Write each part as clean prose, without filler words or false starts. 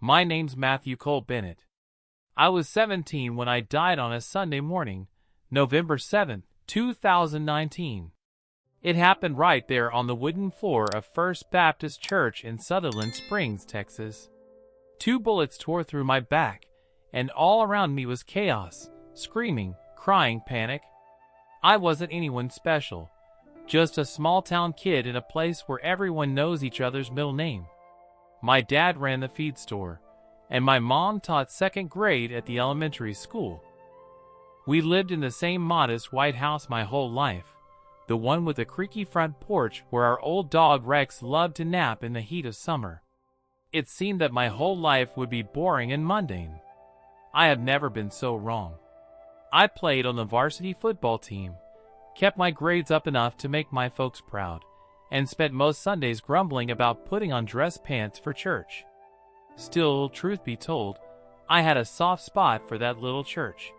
My name's Matthew Cole Bennett. I was 17 when I died on a Sunday morning, November 7, 2019. It happened right there on the wooden floor of First Baptist Church in Sutherland Springs, Texas. 2 bullets tore through my back, and all around me was chaos, screaming, crying, panic. I wasn't anyone special, just a small-town kid in a place where everyone knows each other's middle name. My dad ran the feed store, and my mom taught 2nd grade at the elementary school. We lived in the same modest white house my whole life, the one with the creaky front porch where our old dog Rex loved to nap in the heat of summer. It seemed that my whole life would be boring and mundane. I have never been so wrong. I played on the varsity football team, kept my grades up enough to make my folks proud, and spent most Sundays grumbling about putting on dress pants for church. Still, truth be told, I had a soft spot for that little church.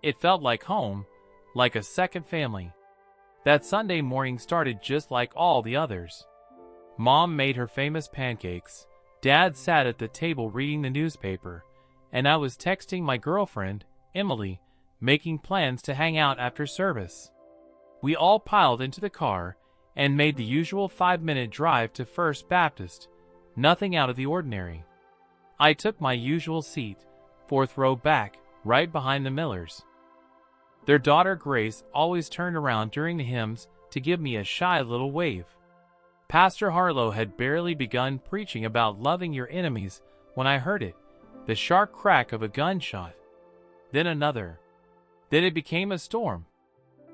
It felt like home, like a second family. That Sunday morning started just like all the others. Mom made her famous pancakes, Dad sat at the table reading the newspaper, and I was texting my girlfriend, Emily, making plans to hang out after service. We all piled into the car and made the usual 5-minute drive to First Baptist, nothing out of the ordinary. I took my usual seat, 4th row back, right behind the Millers. Their daughter Grace always turned around during the hymns to give me a shy little wave. Pastor Harlow had barely begun preaching about loving your enemies when I heard it, the sharp crack of a gunshot. Then another. Then it became a storm.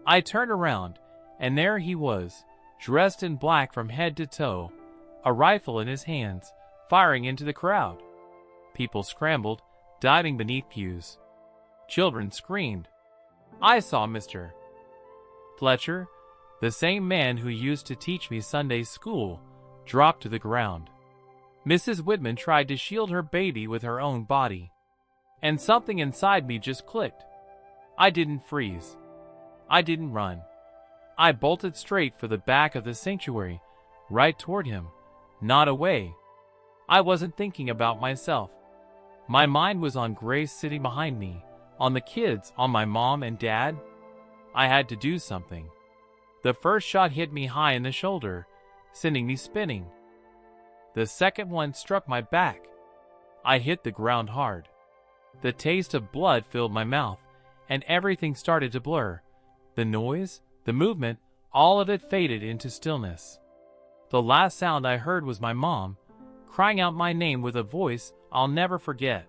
I turned around, and there he was, dressed in black from head to toe, a rifle in his hands, firing into the crowd. People scrambled, diving beneath pews. Children screamed. I saw Mr. Fletcher, the same man who used to teach me Sunday school, drop to the ground. Mrs. Whitman tried to shield her baby with her own body. And something inside me just clicked. I didn't freeze. I didn't run. I bolted straight for the back of the sanctuary, right toward him, not away. I wasn't thinking about myself. My mind was on Grace sitting behind me, on the kids, on my mom and dad. I had to do something. The first shot hit me high in the shoulder, sending me spinning. The second one struck my back. I hit the ground hard. The taste of blood filled my mouth, and everything started to blur. The noise, the movement, all of it faded into stillness. The last sound I heard was my mom, crying out my name with a voice I'll never forget.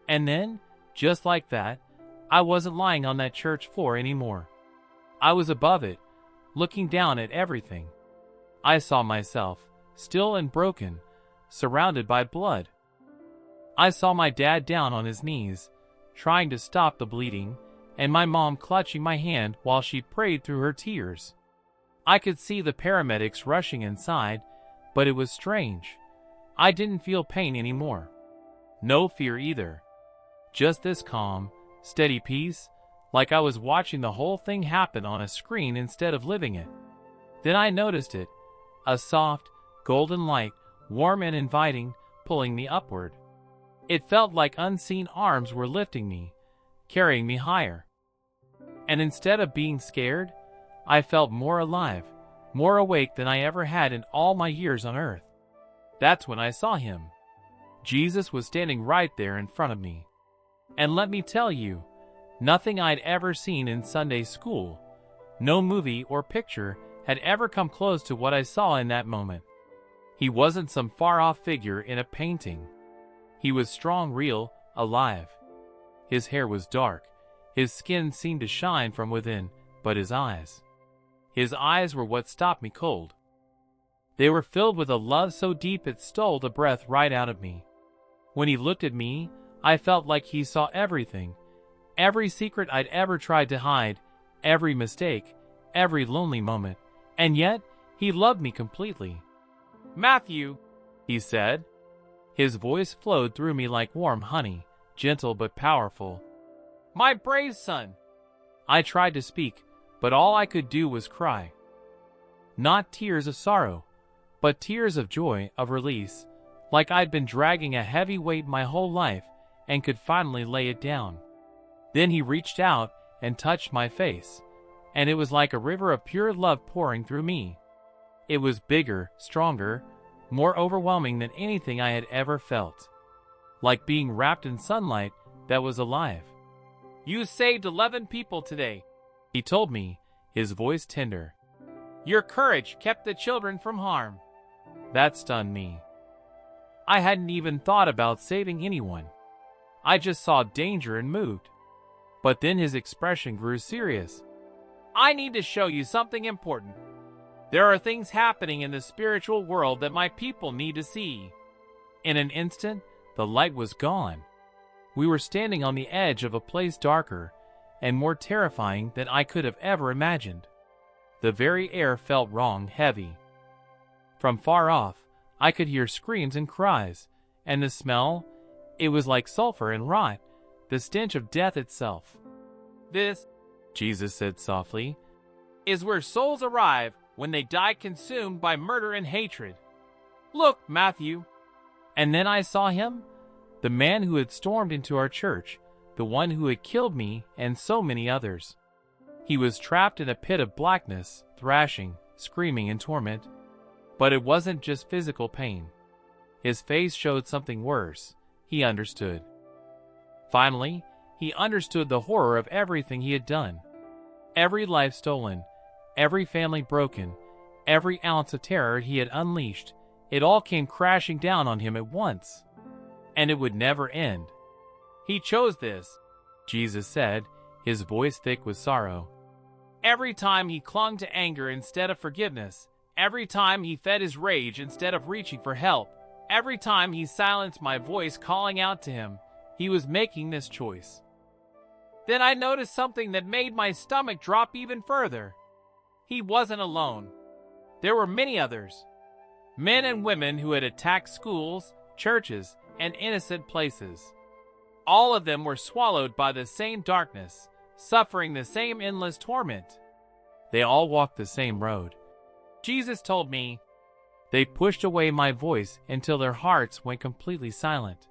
And then, just like that, I wasn't lying on that church floor anymore. I was above it, looking down at everything. I saw myself, still and broken, surrounded by blood. I saw my dad down on his knees, trying to stop the bleeding, and my mom clutching my hand while she prayed through her tears. I could see the paramedics rushing inside, but it was strange. I didn't feel pain anymore. No fear either. Just this calm, steady peace, like I was watching the whole thing happen on a screen instead of living it. Then I noticed it, a soft, golden light, warm and inviting, pulling me upward. It felt like unseen arms were lifting me, carrying me higher. And instead of being scared, I felt more alive, more awake than I ever had in all my years on earth. That's when I saw him. Jesus was standing right there in front of me. And let me tell you, nothing I'd ever seen in Sunday school, no movie or picture, had ever come close to what I saw in that moment. He wasn't some far-off figure in a painting. He was strong, real, alive. His hair was dark. His skin seemed to shine from within, but his eyes were what stopped me cold. They were filled with a love so deep it stole the breath right out of me. When he looked at me, I felt like he saw everything, every secret I'd ever tried to hide, every mistake, every lonely moment, and yet he loved me completely. "Matthew," he said. His voice flowed through me like warm honey, gentle but powerful. "My brave son." I tried to speak, but all I could do was cry. Not tears of sorrow, but tears of joy, of release, like I'd been dragging a heavy weight my whole life and could finally lay it down. Then he reached out and touched my face, and it was like a river of pure love pouring through me. It was bigger, stronger, more overwhelming than anything I had ever felt. Like being wrapped in sunlight that was alive. "You saved 11 people today," he told me, his voice tender. "Your courage kept the children from harm." That stunned me. I hadn't even thought about saving anyone. I just saw danger and moved. But then his expression grew serious. "I need to show you something important. There are things happening in the spiritual world that my people need to see." In an instant, the light was gone. We were standing on the edge of a place darker and more terrifying than I could have ever imagined. The very air felt wrong, heavy. From far off, I could hear screams and cries, and the smell, it was like sulfur and rot, the stench of death itself. "This," Jesus said softly, "is where souls arrive when they die consumed by murder and hatred. Look, Matthew." And then I saw him, the man who had stormed into our church, the one who had killed me and so many others. He was trapped in a pit of blackness, thrashing, screaming in torment. But it wasn't just physical pain. His face showed something worse. He understood. Finally, he understood the horror of everything he had done. Every life stolen, every family broken, every ounce of terror he had unleashed, it all came crashing down on him at once. And it would never end. "He chose this," Jesus said, his voice thick with sorrow. "Every time he clung to anger instead of forgiveness, every time he fed his rage instead of reaching for help, every time he silenced my voice calling out to him, he was making this choice." Then I noticed something that made my stomach drop even further. He wasn't alone. There were many others. Men and women who had attacked schools, churches, and innocent places. All of them were swallowed by the same darkness, suffering the same endless torment. They all walked the same road. Jesus told me. They pushed away my voice until their hearts went completely silent.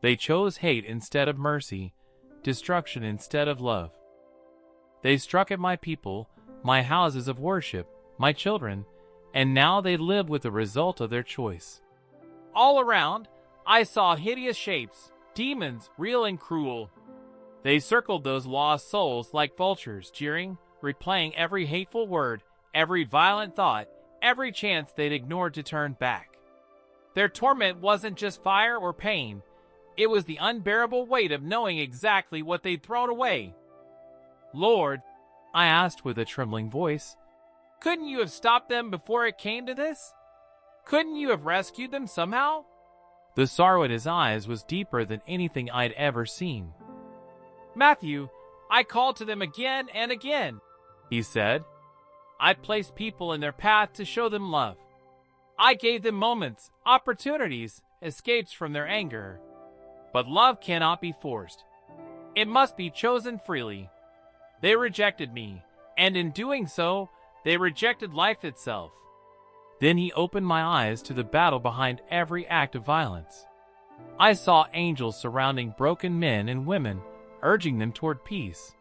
They chose hate instead of mercy, destruction instead of love. They struck at my people, my houses of worship, my children, and now they live with the result of their choice. All around, I saw hideous shapes, demons, real and cruel. They circled those lost souls like vultures, jeering, replaying every hateful word, every violent thought, every chance they'd ignored to turn back. Their torment wasn't just fire or pain. It was the unbearable weight of knowing exactly what they'd thrown away. "Lord," I asked with a trembling voice, "couldn't you have stopped them before it came to this? Couldn't you have rescued them somehow?" The sorrow in his eyes was deeper than anything I'd ever seen. "Matthew, I called to them again and again," he said. "I placed people in their path to show them love. I gave them moments, opportunities, escapes from their anger. But love cannot be forced. It must be chosen freely. They rejected me, and in doing so, they rejected life itself." Then he opened my eyes to the battle behind every act of violence. I saw angels surrounding broken men and women, urging them toward peace.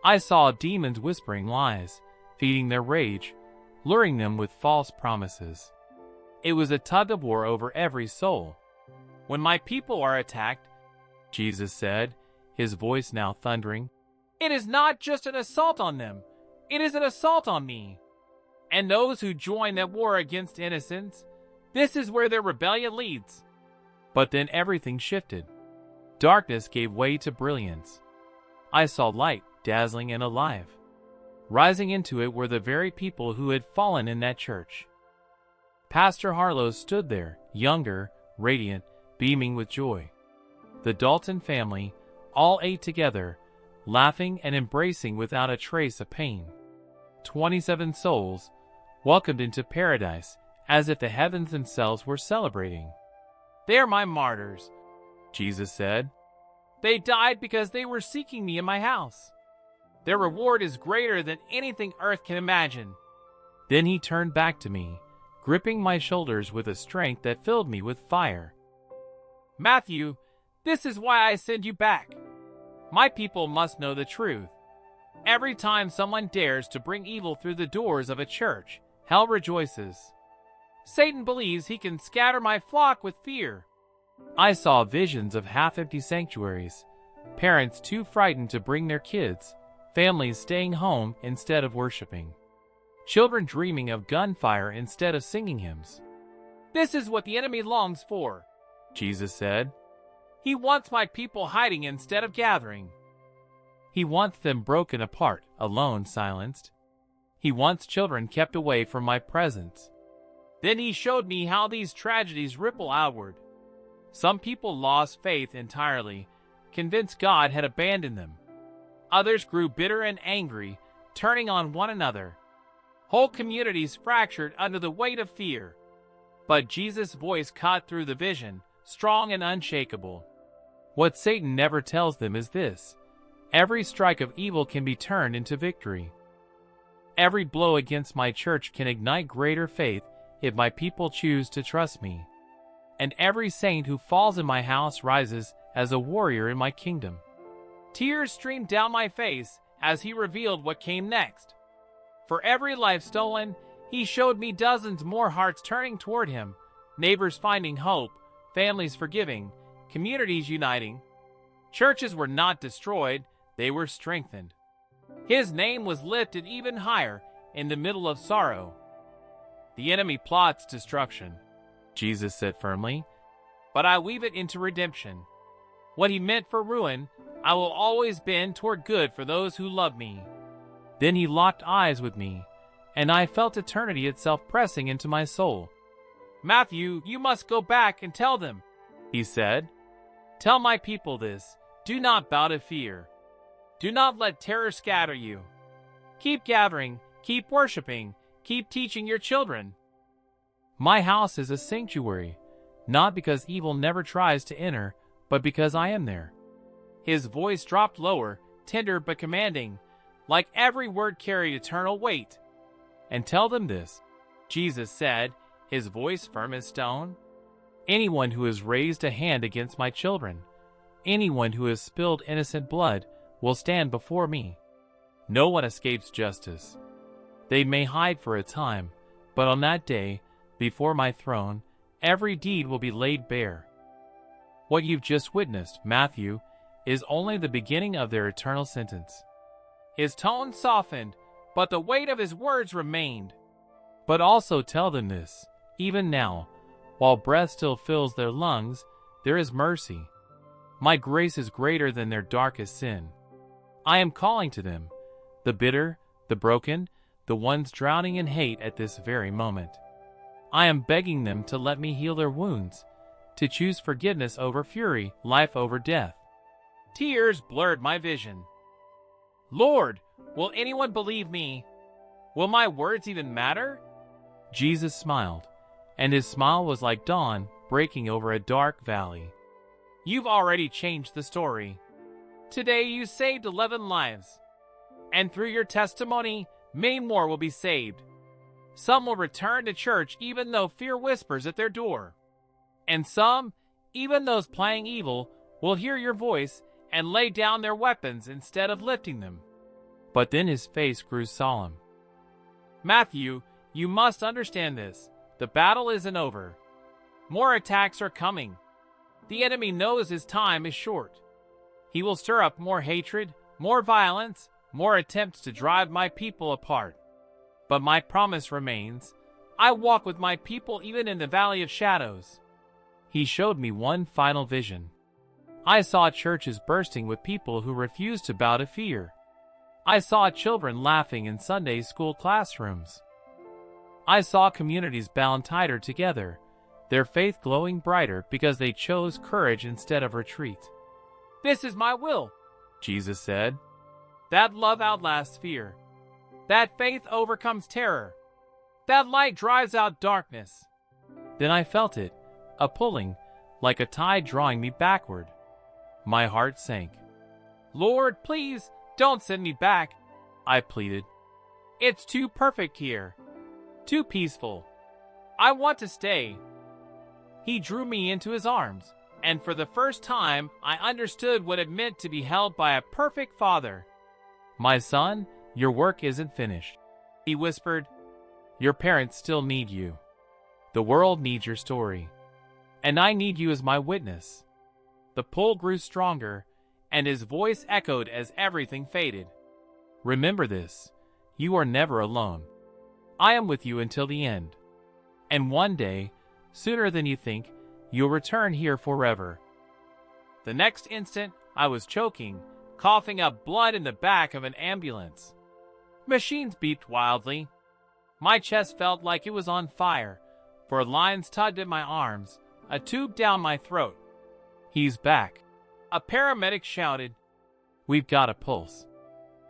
I saw demons whispering lies, feeding their rage, luring them with false promises. It was a tug-of-war over every soul. "When my people are attacked," Jesus said, his voice now thundering, "it is not just an assault on them, it is an assault on me. And those who join that war against innocence, this is where their rebellion leads." But then everything shifted. Darkness gave way to brilliance. I saw light, dazzling and alive. Rising into it were the very people who had fallen in that church. Pastor Harlow stood there, younger, radiant, beaming with joy. The Dalton family, all 8 together, laughing and embracing without a trace of pain. 27 souls, welcomed into paradise, as if the heavens themselves were celebrating. "They are my martyrs," Jesus said. "They died because they were seeking me in my house. Their reward is greater than anything earth can imagine." Then he turned back to me, gripping my shoulders with a strength that filled me with fire. "Matthew, this is why I send you back. My people must know the truth. Every time someone dares to bring evil through the doors of a church, hell rejoices. Satan believes he can scatter my flock with fear." I saw visions of half-empty sanctuaries, parents too frightened to bring their kids, families staying home instead of worshiping, children dreaming of gunfire instead of singing hymns. "This is what the enemy longs for," Jesus said. "He wants my people hiding instead of gathering. He wants them broken apart, alone, silenced. He wants children kept away from my presence." Then he showed me how these tragedies ripple outward. Some people lost faith entirely, convinced God had abandoned them. Others grew bitter and angry, turning on one another. Whole communities fractured under the weight of fear. But Jesus' voice cut through the vision, strong and unshakable. What Satan never tells them is this: every strike of evil can be turned into victory. Every blow against my church can ignite greater faith if my people choose to trust me. And every saint who falls in my house rises as a warrior in my kingdom. Tears streamed down my face as he revealed what came next. For every life stolen, he showed me dozens more hearts turning toward him, neighbors finding hope, families forgiving, communities uniting. Churches were not destroyed, they were strengthened. His name was lifted even higher in the middle of sorrow. "The enemy plots destruction," Jesus said firmly, "but I weave it into redemption. What he meant for ruin, I will always bend toward good for those who love me." Then he locked eyes with me, and I felt eternity itself pressing into my soul. "Matthew, you must go back and tell them," he said. "Tell my people this: do not bow to fear. Do not let terror scatter you. Keep gathering, keep worshiping, keep teaching your children. My house is a sanctuary, not because evil never tries to enter, but because I am there." His voice dropped lower, tender but commanding, like every word carried eternal weight. "And tell them this," Jesus said, his voice firm as stone. "Anyone who has raised a hand against my children, anyone who has spilled innocent blood, will stand before me. No one escapes justice. They may hide for a time, but on that day, before my throne, every deed will be laid bare." What you've just witnessed, Matthew, is only the beginning of their eternal sentence. His tone softened, but the weight of his words remained. "But also tell them this: even now, while breath still fills their lungs, there is mercy. My grace is greater than their darkest sin. I am calling to them, the bitter, the broken, the ones drowning in hate at this very moment. I am begging them to let me heal their wounds, to choose forgiveness over fury, life over death." Tears blurred my vision. "Lord, will anyone believe me? Will my words even matter?" Jesus smiled, and his smile was like dawn breaking over a dark valley. "You've already changed the story. Today you saved 11 lives, and through your testimony, many more will be saved. Some will return to church even though fear whispers at their door. And some, even those playing evil, will hear your voice and lay down their weapons instead of lifting them." But then his face grew solemn. "Matthew, you must understand this. The battle isn't over. More attacks are coming. The enemy knows his time is short. He will stir up more hatred, more violence, more attempts to drive my people apart. But my promise remains. I walk with my people even in the valley of shadows." He showed me one final vision. I saw churches bursting with people who refused to bow to fear. I saw children laughing in Sunday school classrooms. I saw communities bound tighter together, their faith glowing brighter because they chose courage instead of retreat. "This is my will," Jesus said. "That love outlasts fear. That faith overcomes terror. That light drives out darkness." Then I felt it, a pulling, like a tide drawing me backward. My heart sank. "Lord, please, don't send me back," I pleaded. "It's too perfect here. Too peaceful. I want to stay." He drew me into his arms, and for the first time, I understood what it meant to be held by a perfect father. "My son, your work isn't finished," he whispered. "Your parents still need you. The world needs your story. And I need you as my witness." The pull grew stronger, and his voice echoed as everything faded. "Remember this. You are never alone. I am with you until the end. And one day, sooner than you think, you'll return here forever." The next instant, I was choking, coughing up blood in the back of an ambulance. Machines beeped wildly. My chest felt like it was on fire, for lines tugged at my arms, a tube down my throat. "He's back," a paramedic shouted. "We've got a pulse."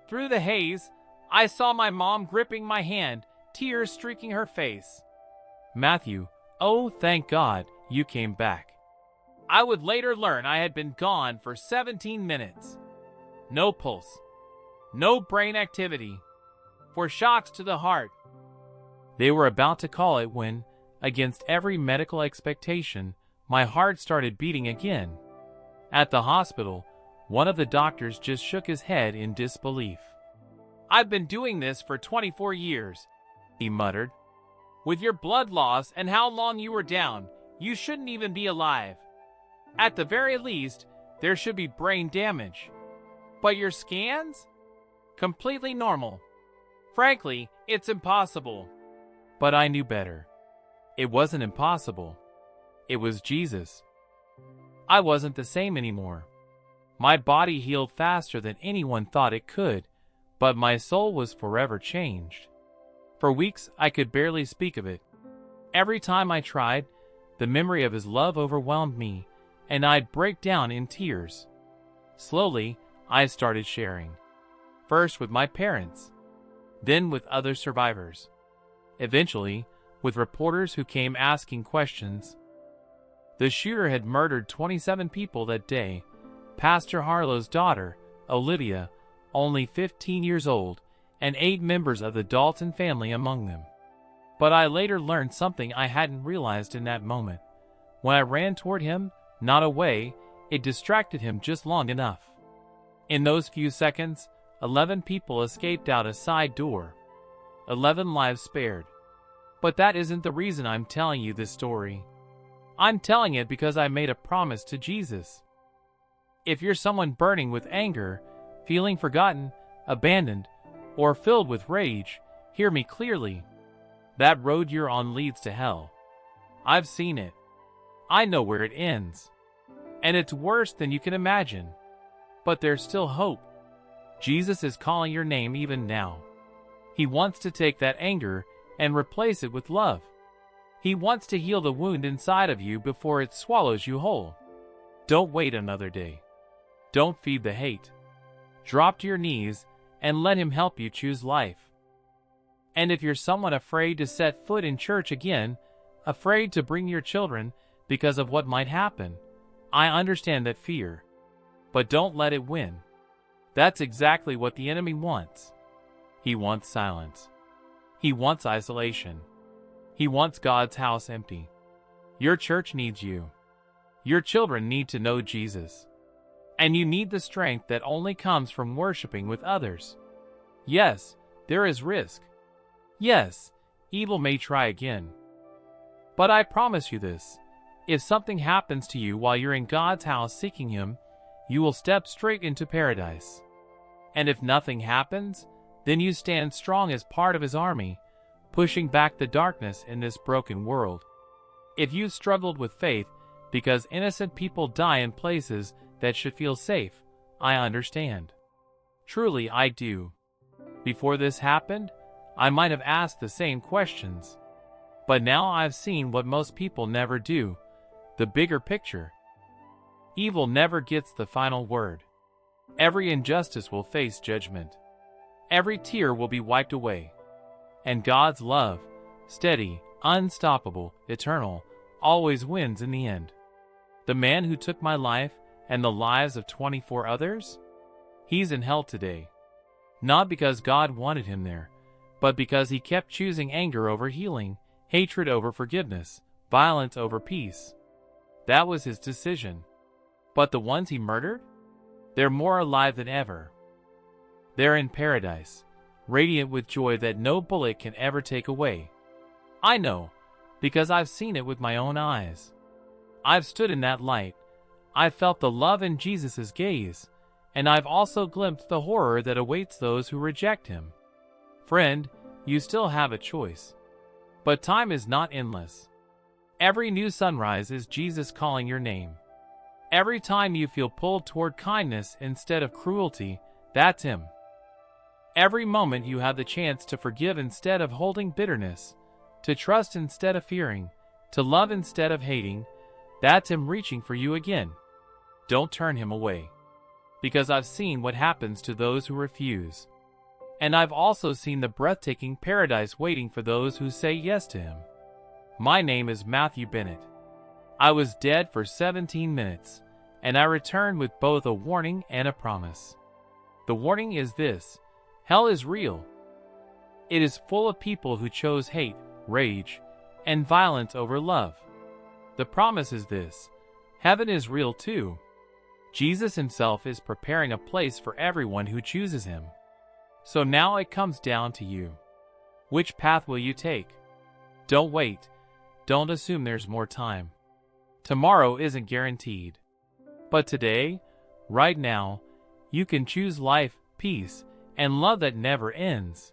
Through the haze, I saw my mom gripping my hand, tears streaking her face. "Matthew, oh, thank God, you came back." I would later learn I had been gone for 17 minutes. No pulse. No brain activity. For shocks to the heart. They were about to call it when, against every medical expectation, my heart started beating again. At the hospital, one of the doctors just shook his head in disbelief. "I've been doing this for 24 years, he muttered. "With your blood loss and how long you were down, you shouldn't even be alive. At the very least, there should be brain damage. But your scans? Completely normal. Frankly, it's impossible." But I knew better. It wasn't impossible. It was Jesus. I wasn't the same anymore. My body healed faster than anyone thought it could, but my soul was forever changed. For weeks, I could barely speak of it. Every time I tried, the memory of his love overwhelmed me, and I'd break down in tears. Slowly, I started sharing. First with my parents, then with other survivors. Eventually, with reporters who came asking questions. The shooter had murdered 27 people that day. Pastor Harlow's daughter, Olivia, only 15 years old, and 8 members of the Dalton family among them. But I later learned something I hadn't realized in that moment. When I ran toward him, not away, it distracted him just long enough. In those few seconds, 11 people escaped out a side door. 11 lives spared. But that isn't the reason I'm telling you this story. I'm telling it because I made a promise to Jesus. If you're someone burning with anger, feeling forgotten, abandoned, or filled with rage, hear me clearly. That road you're on leads to hell. I've seen it. I know where it ends. And it's worse than you can imagine. But there's still hope. Jesus is calling your name even now. He wants to take that anger and replace it with love. He wants to heal the wound inside of you before it swallows you whole. Don't wait another day. Don't feed the hate. Drop to your knees and let him help you choose life. And if you're someone afraid to set foot in church again, afraid to bring your children because of what might happen, I understand that fear. But don't let it win. That's exactly what the enemy wants. He wants silence. He wants isolation. He wants God's house empty. Your church needs you. Your children need to know Jesus. And you need the strength that only comes from worshiping with others. Yes, there is risk. Yes, evil may try again. But I promise you this. If something happens to you while you're in God's house seeking Him, you will step straight into paradise. And if nothing happens, then you stand strong as part of His army, pushing back the darkness in this broken world. If you struggled with faith because innocent people die in places that should feel safe, I understand. Truly, I do. Before this happened, I might have asked the same questions. But now I've seen what most people never do, the bigger picture. Evil never gets the final word. Every injustice will face judgment. Every tear will be wiped away. And God's love, steady, unstoppable, eternal, always wins in the end. The man who took my life and the lives of 24 others? He's in hell today. Not because God wanted him there, but because he kept choosing anger over healing, hatred over forgiveness, violence over peace. That was his decision. But the ones he murdered? They're more alive than ever. They're in paradise, radiant with joy that no bullet can ever take away. I know, because I've seen it with my own eyes. I've stood in that light. I've felt the love in Jesus' gaze, and I've also glimpsed the horror that awaits those who reject him. Friend, you still have a choice. But time is not endless. Every new sunrise is Jesus calling your name. Every time you feel pulled toward kindness instead of cruelty, that's him. Every moment you have the chance to forgive instead of holding bitterness, to trust instead of fearing, to love instead of hating, that's him reaching for you again. Don't turn him away. Because I've seen what happens to those who refuse. And I've also seen the breathtaking paradise waiting for those who say yes to him. My name is Matthew Bennett. I was dead for 17 minutes, and I returned with both a warning and a promise. The warning is this: hell is real. It is full of people who chose hate, rage, and violence over love. The promise is this: heaven is real too. Jesus himself is preparing a place for everyone who chooses him. So now it comes down to you. Which path will you take? Don't wait. Don't assume there's more time. Tomorrow isn't guaranteed. But today, right now, you can choose life, peace, and love that never ends.